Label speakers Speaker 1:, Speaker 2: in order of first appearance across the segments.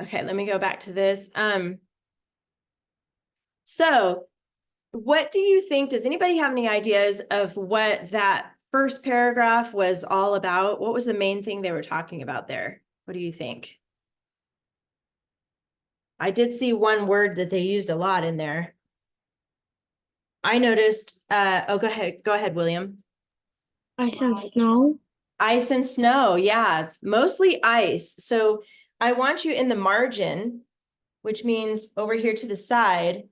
Speaker 1: Okay, let me go back to this. So what do you think? Does anybody have any ideas of what that first paragraph was all about? What was the main thing they were talking about there? What do you think? I did see one word that they used a lot in there. I noticed, oh, go ahead, William.
Speaker 2: Ice and snow.
Speaker 1: Ice and snow, yeah, mostly ice. So I want you in the margin, which means over here to the side,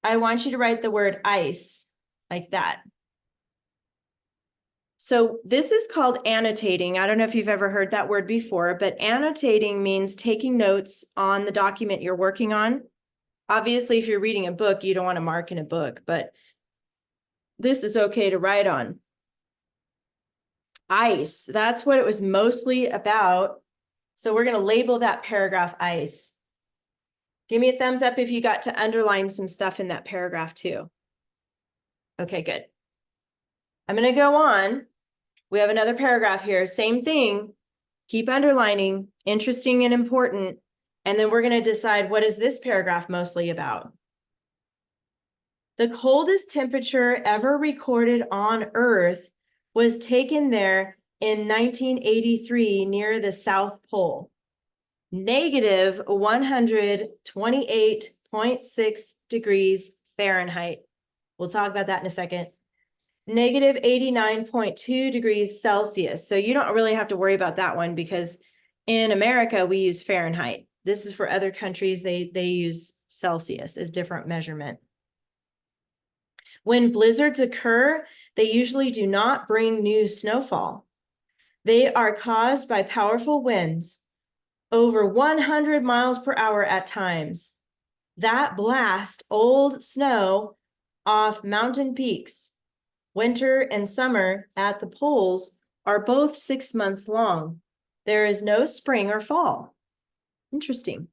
Speaker 1: I want you to write the word ice like that. So this is called annotating. I don't know if you've ever heard that word before, but annotating means taking notes on the document you're working on. Obviously, if you're reading a book, you don't want to mark in a book, but this is okay to write on. Ice, that's what it was mostly about. So we're going to label that paragraph ice. Give me a thumbs up if you got to underline some stuff in that paragraph too. Okay, good. I'm going to go on. We have another paragraph here, same thing. Keep underlining, interesting and important. And then we're going to decide, what is this paragraph mostly about? The coldest temperature ever recorded on Earth was taken there in 1983 near the South Pole. Negative 128.6 degrees Fahrenheit. We'll talk about that in a second. Negative 89.2 degrees Celsius. So you don't really have to worry about that one because in America, we use Fahrenheit. This is for other countries, they use Celsius as different measurement. When blizzards occur, they usually do not bring new snowfall. They are caused by powerful winds, over 100 miles per hour at times. That blast old snow off mountain peaks. Winter and summer at the poles are both 6 months long. There is no spring or fall. Interesting.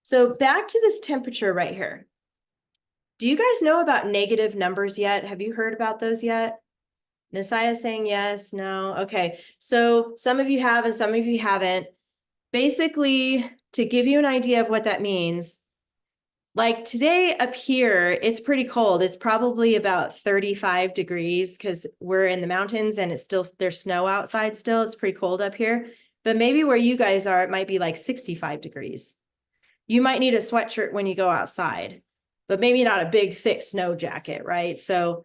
Speaker 1: So back to this temperature right here. Do you guys know about negative numbers yet? Have you heard about those yet? Nasiah saying yes, no. Okay, so some of you have and some of you haven't. Basically, to give you an idea of what that means, like today up here, it's pretty cold. It's probably about 35 degrees because we're in the mountains and it's still, there's snow outside still. It's pretty cold up here. But maybe where you guys are, it might be like 65 degrees. You might need a sweatshirt when you go outside, but maybe not a big thick snow jacket, right? So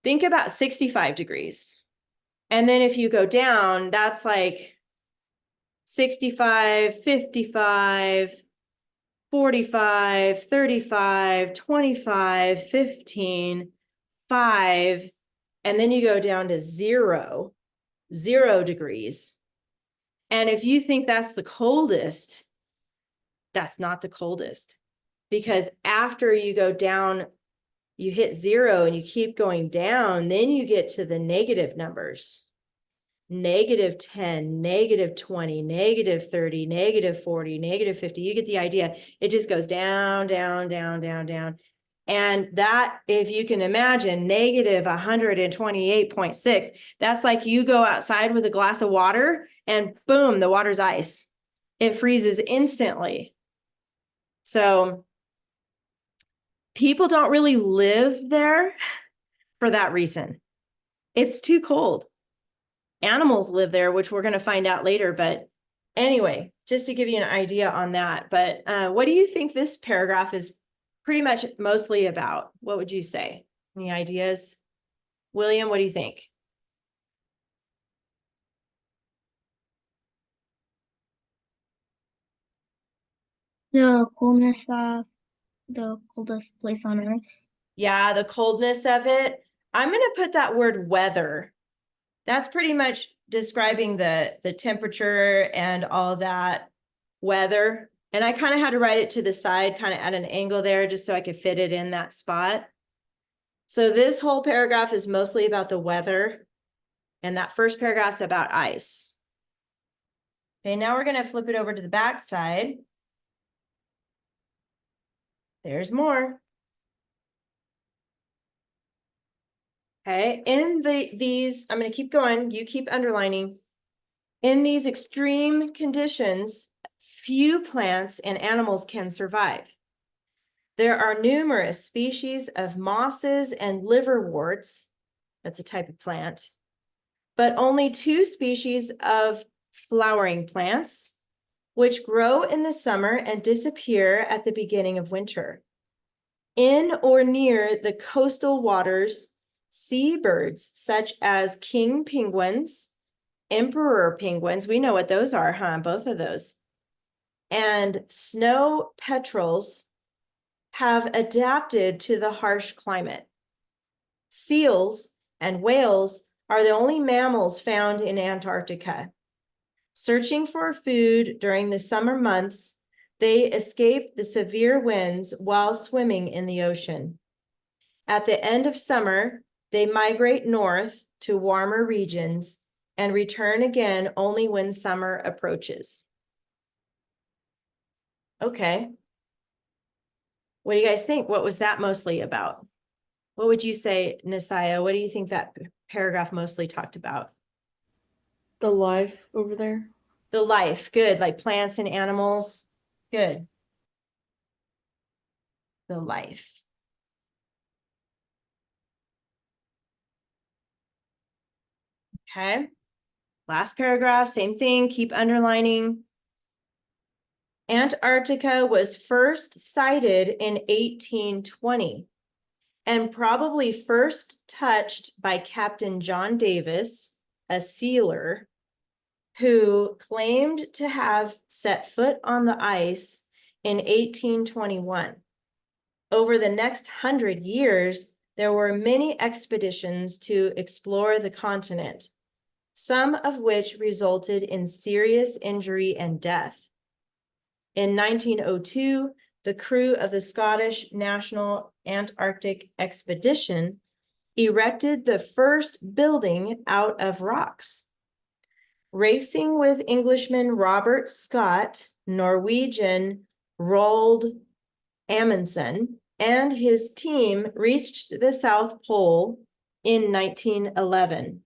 Speaker 1: think about 65 degrees. And then if you go down, that's like 65, 55, 45, 35, 25, 15, 5, and then you go down to 0 degrees. And if you think that's the coldest, that's not the coldest. Because after you go down, you hit 0 and you keep going down, then you get to the negative numbers. Negative 10, negative 20, negative 30, negative 40, negative 50. You get the idea. It just goes down, down, down, down, down. And that, if you can imagine, negative 128.6, that's like you go outside with a glass of water and boom, the water's ice. It freezes instantly. So people don't really live there for that reason. It's too cold. Animals live there, which we're going to find out later. But anyway, just to give you an idea on that. But what do you think this paragraph is pretty much mostly about? What would you say? Any ideas? William, what do you think?
Speaker 2: The coldness of the coldest place on Earth.
Speaker 1: Yeah, the coldness of it. I'm going to put that word weather. That's pretty much describing the temperature and all that weather. And I kind of had to write it to the side, kind of at an angle there, just so I could fit it in that spot. So this whole paragraph is mostly about the weather. And that first paragraph is about ice. Okay, now we're going to flip it over to the back side. There's more. Okay, in these, I'm going to keep going. You keep underlining. In these extreme conditions, few plants and animals can survive. There are numerous species of mosses and liverworts, that's a type of plant, but only 2 species of flowering plants, which grow in the summer and disappear at the beginning of winter. In or near the coastal waters, seabirds such as king penguins, emperor penguins, we know what those are, huh? Both of those. And snow petrels have adapted to the harsh climate. Seals and whales are the only mammals found in Antarctica. Searching for food during the summer months, they escape the severe winds while swimming in the ocean. At the end of summer, they migrate north to warmer regions and return again only when summer approaches. Okay. What do you guys think? What was that mostly about? What would you say, Nisaya? What do you think that paragraph mostly talked about?
Speaker 3: The life over there.
Speaker 1: The life, good, like plants and animals, good. The life. Okay, last paragraph, same thing, keep underlining. Antarctica was first sighted in 1820 and probably first touched by Captain John Davis, a sealer, who claimed to have set foot on the ice in 1821. Over the next 100 years, there were many expeditions to explore the continent, some of which resulted in serious injury and death. In 1902, the crew of the Scottish National Antarctic Expedition erected the first building out of rocks. Racing with Englishman Robert Scott, Norwegian Roald Amundsen, and his team reached the South Pole in 1911.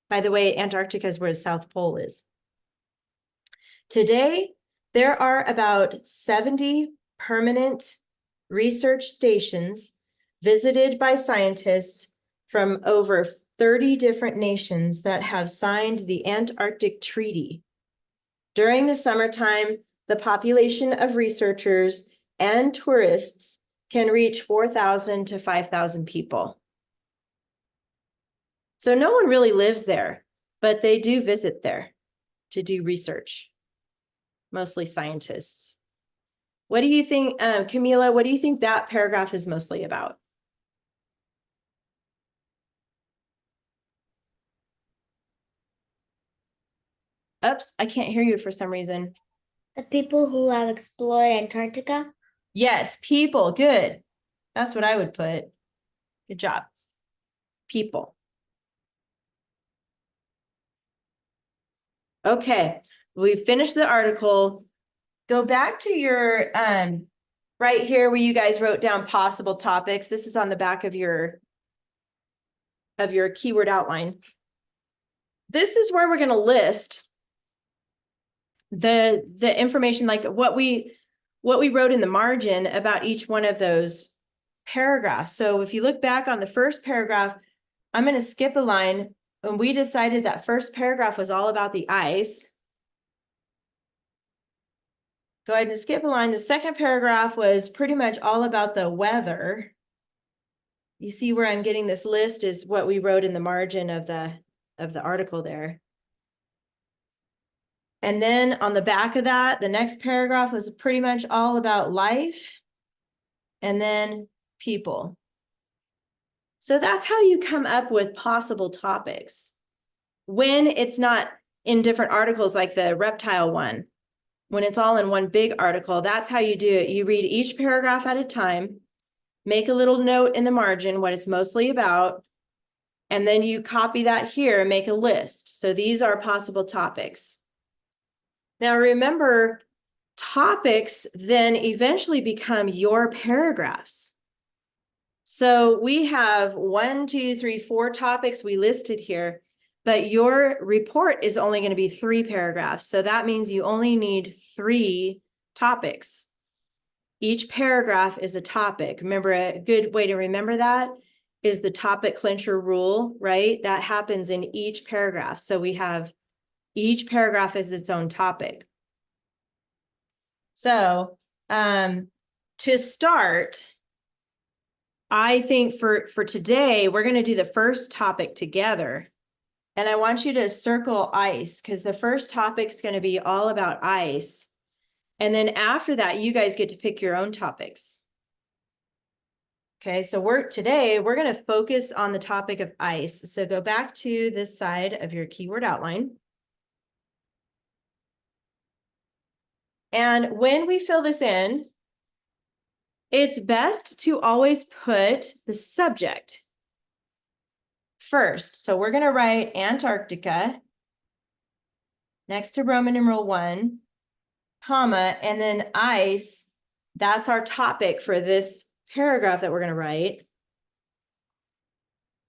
Speaker 1: By the way, Antarctica is where the South Pole is. Today, there are about 70 permanent research stations visited by scientists from over 30 different nations that have signed the Antarctic Treaty. During the summertime, the population of researchers and tourists can reach 4,000 to 5,000 people. So no one really lives there, but they do visit there to do research, mostly scientists. What do you think, Camila, what do you think that paragraph is mostly about? Oops, I can't hear you for some reason.
Speaker 4: The people who have explored Antarctica.
Speaker 1: Yes, people, good. That's what I would put. Good job. People. Okay, we finished the article. Go back to your, right here where you guys wrote down possible topics. This is on the back of your keyword outline. This is where we're going to list the information, like what we wrote in the margin about each one of those paragraphs. So if you look back on the first paragraph, I'm going to skip a line. When we decided that first paragraph was all about the ice, go ahead and skip a line. The second paragraph was pretty much all about the weather. You see where I'm getting this list is what we wrote in the margin of the article there. And then on the back of that, the next paragraph was pretty much all about life and then people. So that's how you come up with possible topics. When it's not in different articles like the reptile one, when it's all in one big article, that's how you do it. You read each paragraph at a time, make a little note in the margin what it's mostly about, and then you copy that here and make a list. So these are possible topics. Now remember, topics then eventually become your paragraphs. So we have 1, 2, 3, 4 topics we listed here. but your report is only going to be 3 paragraphs. So that means you only need 3 topics. Each paragraph is a topic. Remember, a good way to remember that is the topic clincher rule, right? That happens in each paragraph. So we have each paragraph is its own topic. So to start, I think for today, we're going to do the first topic together. And I want you to circle ice because the first topic is going to be all about ice. And then after that, you guys get to pick your own topics. Okay, so today we're going to focus on the topic of ice. So go back to this side of your keyword outline. And when we fill this in, it's best to always put the subject first. So we're going to write Antarctica next to Roman numeral 1, comma, and then ice. That's our topic for this paragraph that we're going to write.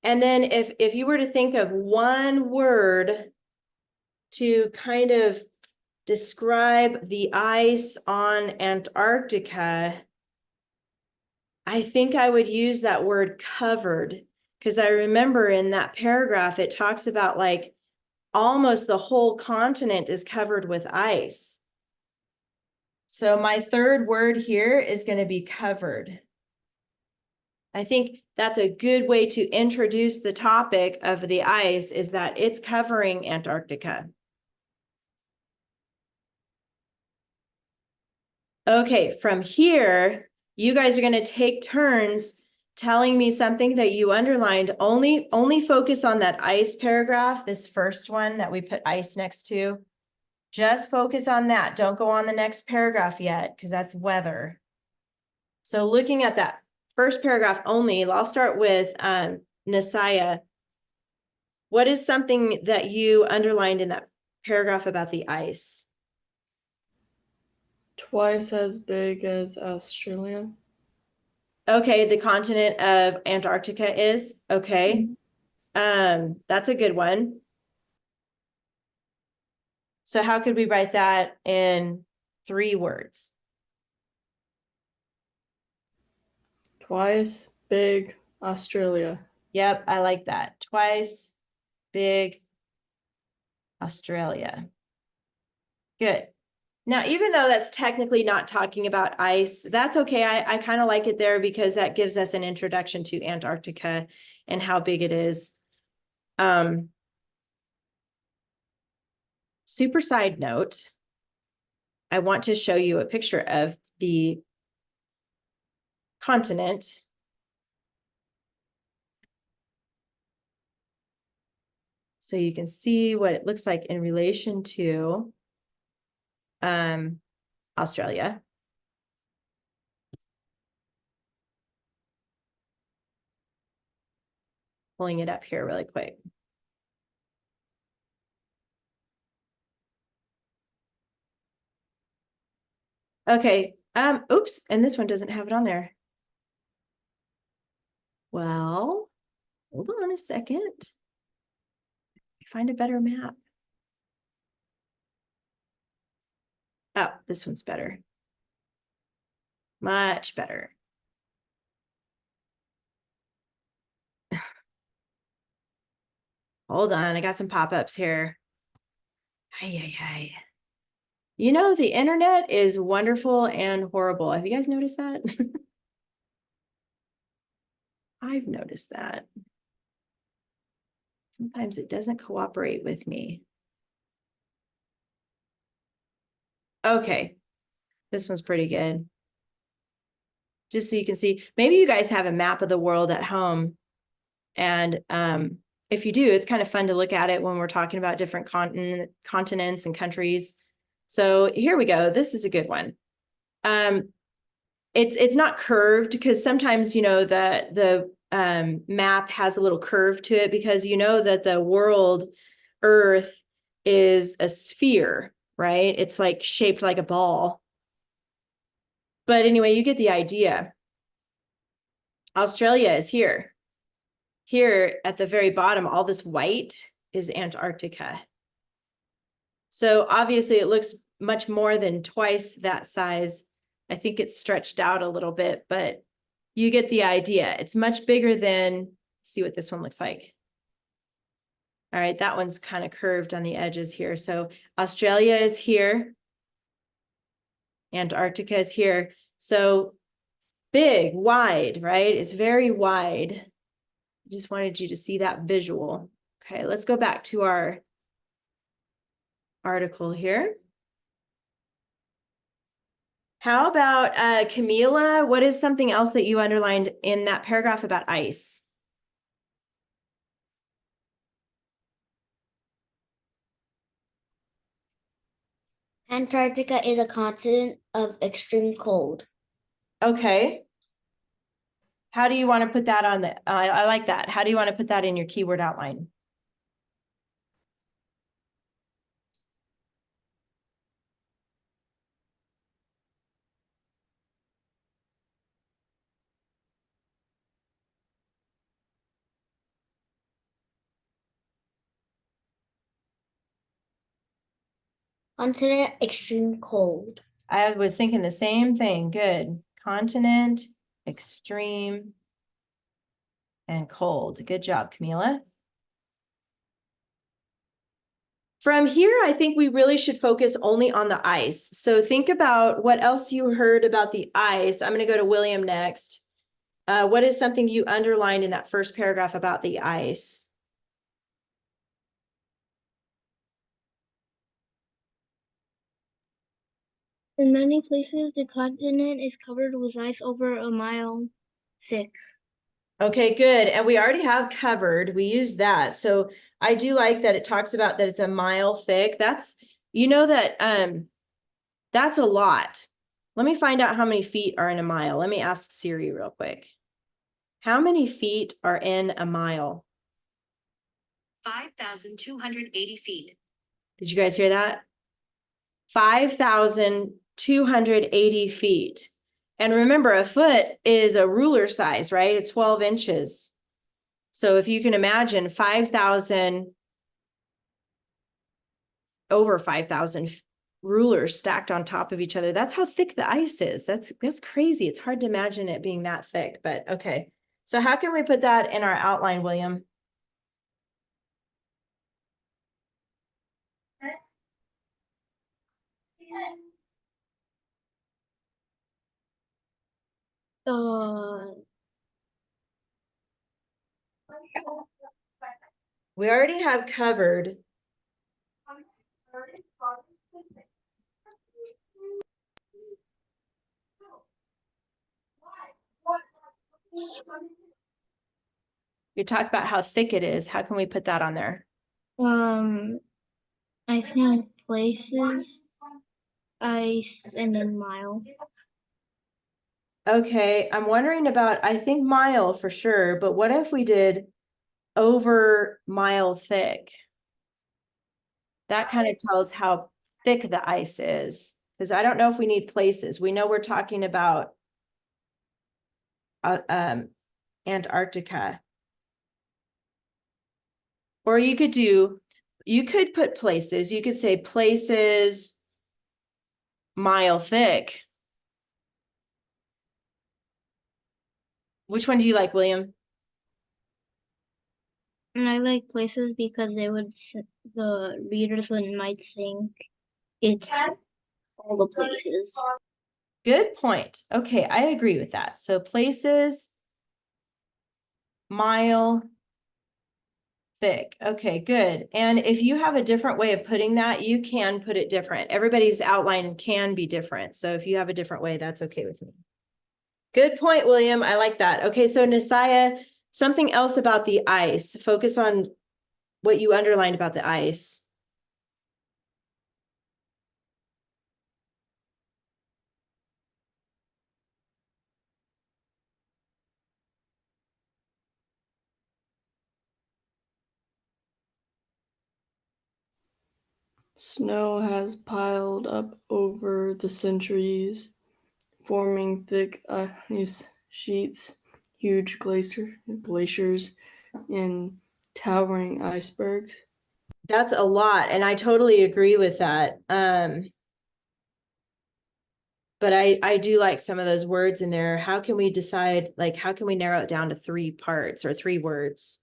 Speaker 1: And then if you were to think of one word to kind of describe the ice on Antarctica, I think I would use that word covered, because I remember in that paragraph, it talks about like almost the whole continent is covered with ice. So my third word here is going to be covered. I think that's a good way to introduce the topic of the ice, is that it's covering Antarctica. Okay, from here, you guys are going to take turns telling me something that you underlined. Only focus on that ice paragraph, this first one that we put ice next to. Just focus on that. Don't go on the next paragraph yet, because that's weather. So looking at that first paragraph only, I'll start with Nasaya. What is something that you underlined in that paragraph about the ice?
Speaker 3: Twice as big as Australia.
Speaker 1: Okay, the continent of Antarctica is okay. That's a good one. So how could we write that in 3 words?
Speaker 3: Twice big Australia.
Speaker 1: Yep, I like that. Twice big Australia. Good. Now, even though that's technically not talking about ice, that's okay. I kind of like it there because that gives us an introduction to Antarctica and how big it is. Super side note, I want to show you a picture of the continent. So you can see what it looks like in relation to Australia. Pulling it up here really quick. Okay, oops, and this one doesn't have it on there. Well, hold on a second. Find a better map. Oh, this one's better. Much better. Hold on, I got some pop-ups here. Hi. You know, the internet is wonderful and horrible. Have you guys noticed that? I've noticed that. Sometimes it doesn't cooperate with me. Okay, this one's pretty good. Just so you can see, maybe you guys have a map of the world at home. And if you do, it's kind of fun to look at it when we're talking about different continents and countries. So here we go. This is a good one. It's not curved because sometimes, you know, the map has a little curve to it because you know that the world, Earth, is a sphere, right? It's like shaped like a ball. But anyway, you get the idea. Australia is here. Here at the very bottom, all this white is Antarctica. So obviously it looks much more than twice that size. I think it's stretched out a little bit, but you get the idea. It's much bigger than, see what this one looks like. All right, that one's kind of curved on the edges here. So Australia is here. Antarctica is here. So big, wide, right? It's very wide. Just wanted you to see that visual. Okay, let's go back to our article here. How about Camila? What is something else that you underlined in that paragraph about ice?
Speaker 4: Antarctica is a continent of extreme cold.
Speaker 1: Okay. How do you want to put that on the, I like that. How do you want to put that in your keyword outline?
Speaker 4: Continent extreme cold.
Speaker 1: I was thinking the same thing. Good. Continent, extreme, and cold. Good job, Camila. From here, I think we really should focus only on the ice. So think about what else you heard about the ice. I'm going to go to William next. What is something you underlined in that first paragraph about the ice?
Speaker 2: In many places, the continent is covered with ice over a mile thick.
Speaker 1: Okay, good. And we already have covered. We use that. So I do like that it talks about that it's a mile thick. That's, you know that that's a lot. Let me find out how many feet are in a mile. Let me ask Siri real quick. How many feet are in a mile?
Speaker 5: 5,280 feet.
Speaker 1: Did you guys hear that? 5,280 feet. And remember, a foot is a ruler size, right? It's 12 inches. So if you can imagine 5,000, over 5,000 rulers stacked on top of each other, that's how thick the ice is. That's crazy. It's hard to imagine it being that thick, but okay. So how can we put that in our outline, William? We already have covered. You talked about how thick it is. How can we put that on there?
Speaker 2: I think places, ice, and then mile.
Speaker 1: Okay, I'm wondering about, I think mile for sure, but what if we did over mile thick? That kind of tells how thick the ice is, because I don't know if we need places. We know we're talking about Antarctica. Or you could put places. You could say places mile thick. Which one do you like, William?
Speaker 2: And I like places because the readers might think it's all the places.
Speaker 1: Good point. Okay, I agree with that. So places mile thick. Okay, good. And if you have a different way of putting that, you can put it different. Everybody's outline can be different. So if you have a different way, that's okay with me. Good point, William. I like that. Okay, so Nisaya, something else about the ice. Focus on what you underlined about the ice.
Speaker 3: Snow has piled up over the centuries, forming thick ice sheets, huge glaciers, and towering icebergs.
Speaker 1: That's a lot, and I totally agree with that. But I do like some of those words in there. How can we decide, like, how can we narrow it down to 3 parts or 3 words?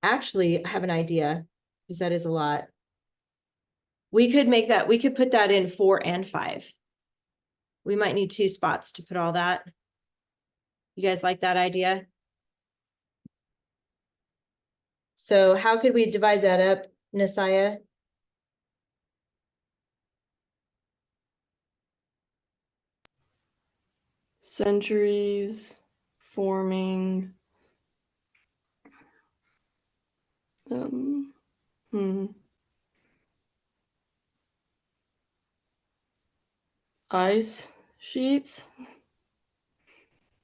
Speaker 1: Actually, I have an idea, because that is a lot. We could put that in 4 and 5. We might need 2 spots to put all that. You guys like that idea? So how could we divide that up, Nasiah?
Speaker 3: Centuries forming hmm, ice sheets.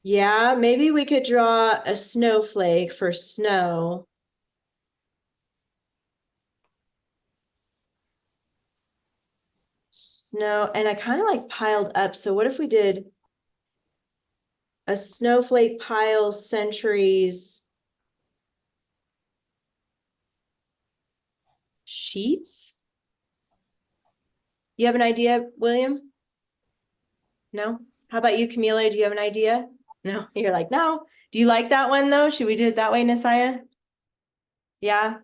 Speaker 1: Yeah, maybe we could draw a snowflake for snow. Snow, and I kind of like piled up. So what if we did a snowflake pile centuries sheets? You have an idea, William? No? How about you, Camila? Do you have an idea? No, you're like, no. Do you like that one though? Should we do it that way, Nasiah? Yeah.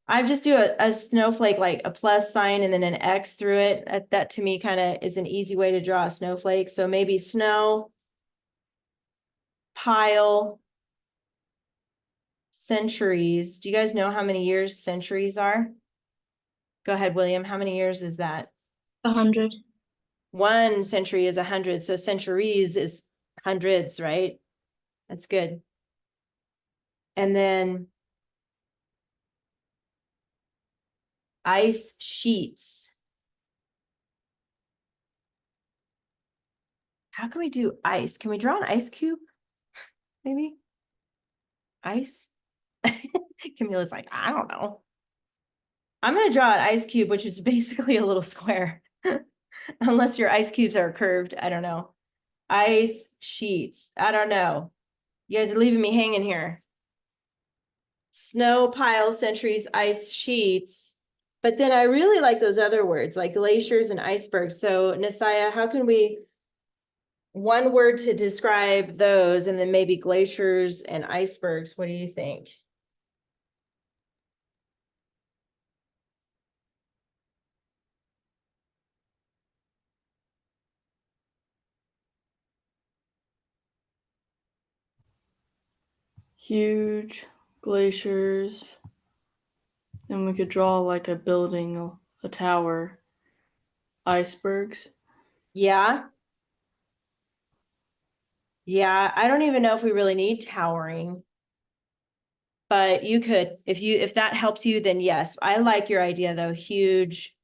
Speaker 1: I just do a snowflake, like a plus sign and then an X through it. That to me kind of is an easy way to draw a snowflake. So maybe snow, pile, centuries. Do you guys know how many years centuries are? Go ahead, William. How many years is that?
Speaker 2: 100.
Speaker 1: 1 century is 100. So centuries is hundreds, right? That's good. And then ice sheets. How can we do ice? Can we draw an ice cube? Maybe? Ice? Camila's like, I don't know. I'm going to draw an ice cube, which is basically a little square. Unless your ice cubes are curved. I don't know. Ice sheets. I don't know. You guys are leaving me hanging here. Snow pile, centuries, ice sheets. But then I really like those other words like glaciers and icebergs. So Nasiah, how can we, 1 word to describe those and then maybe glaciers and icebergs? What do you think?
Speaker 3: Huge glaciers. And we could draw like a building, a tower. Icebergs.
Speaker 1: Yeah. Yeah, I don't even know if we really need towering. But you could, if that helps you, then yes. I like your idea though, huge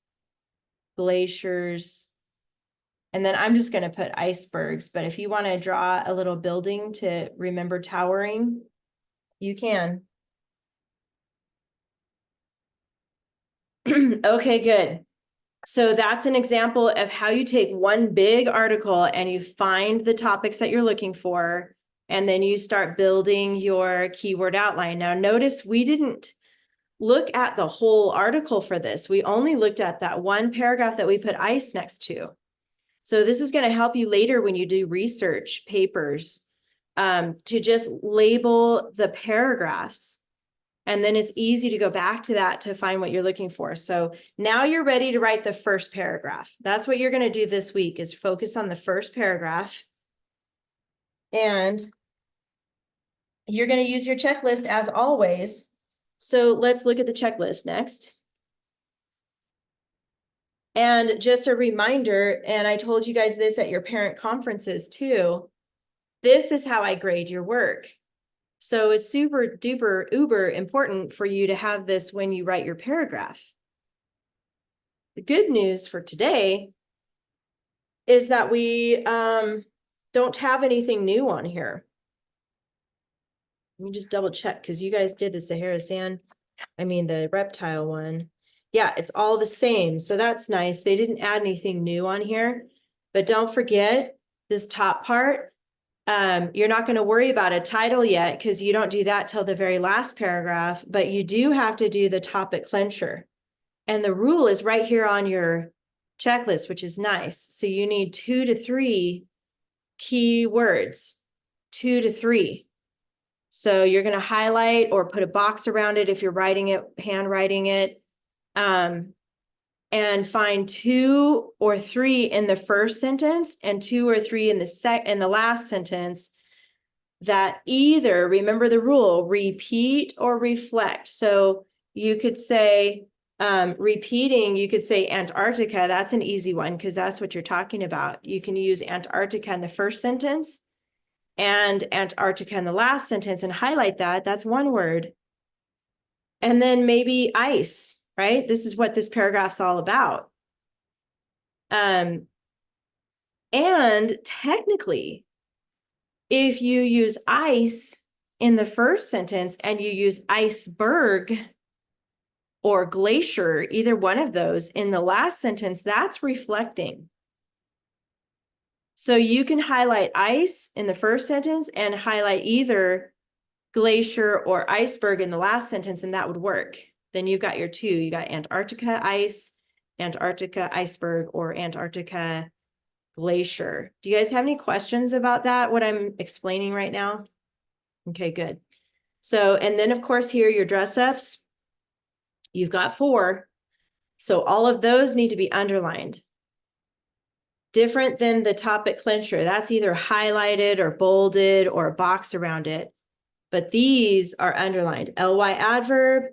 Speaker 1: glaciers. And then I'm just gonna put icebergs, but if you want to draw a little building to remember towering, you can. Okay, good. So that's an example of how you take one big article and you find the topics that you're looking for, and then you start building your keyword outline. Now, notice we didn't look at the whole article for this. We only looked at that one paragraph that we put ice next to. So this is going to help you later when you do research papers, to just label the paragraphs. And then it's easy to go back to that to find what you're looking for. So now you're ready to write the first paragraph. That's what you're going to do this week, is focus on the first paragraph. And you're going to use your checklist as always. So let's look at the checklist next. And just a reminder, and I told you guys this at your parent conferences too, this is how I grade your work. So it's super duper uber important for you to have this when you write your paragraph. The good news for today is that we don't have anything new on here. Let me just double check, because you guys did the Sahara Sand I mean, the reptile one. Yeah, it's all the same. So that's nice. They didn't add anything new on here. But don't forget this top part. You're not going to worry about a title yet because you don't do that till the very last paragraph, but you do have to do the topic clincher. And the rule is right here on your checklist, which is nice. So you need 2 to 3 key words, 2 to 3. So you're going to highlight or put a box around it if you're writing it, handwriting it, and find 2 or 3 in the first sentence and 2 or 3 in the last sentence that either, remember the rule, repeat or reflect. So you could say, repeating, you could say Antarctica. That's an easy one because that's what you're talking about. You can use Antarctica in the first sentence and Antarctica in the last sentence and highlight that. That's one word. And then maybe ice, right? This is what this paragraph's all about. And technically, if you use ice in the first sentence and you use iceberg or glacier, either one of those in the last sentence, that's reflecting. So you can highlight ice in the first sentence and highlight either glacier or iceberg in the last sentence, and that would work. Then you've got your 2. You got Antarctica ice, Antarctica iceberg, or Antarctica glacier. Do you guys have any questions about that, what I'm explaining right now? Okay, good. So, and then of course here, your dress ups, you've got 4. So all of those need to be underlined. Different than the topic clincher. That's either highlighted or bolded or a box around it. But these are underlined. ly adverb,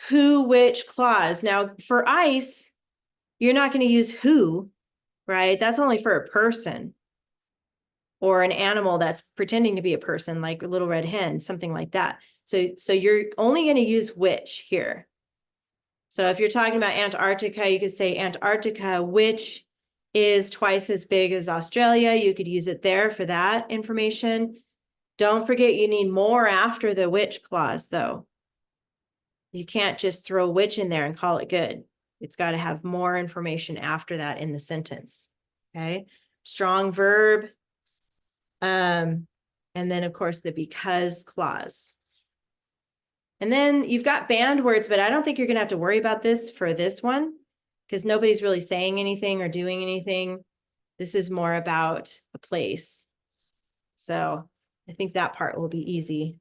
Speaker 1: who, which, clause. Now for ice, you're not going to use who, right? That's only for a person or an animal that's pretending to be a person, like a little red hen, something like that. So you're only going to use which here. So if you're talking about Antarctica, you could say Antarctica, which is twice as big as Australia. You could use it there for that information. Don't forget you need more after the which clause, though. You can't just throw which in there and call it good. It's got to have more information after that in the sentence. Okay. Strong verb. And then of course the because clause. And then you've got banned words, but I don't think you're going to have to worry about this for this one because nobody's really saying anything or doing anything. This is more about a place. So I think that part will be easy.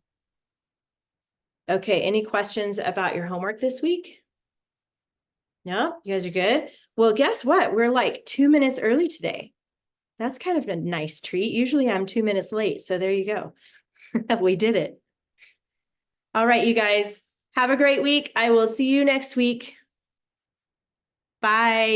Speaker 1: Okay, any questions about your homework this week? No, you guys are good? Well, guess what? We're like 2 minutes early today. That's kind of a nice treat. Usually I'm 2 minutes late. So there you go. We did it. All right, you guys, have a great week. I will see you next week. Bye.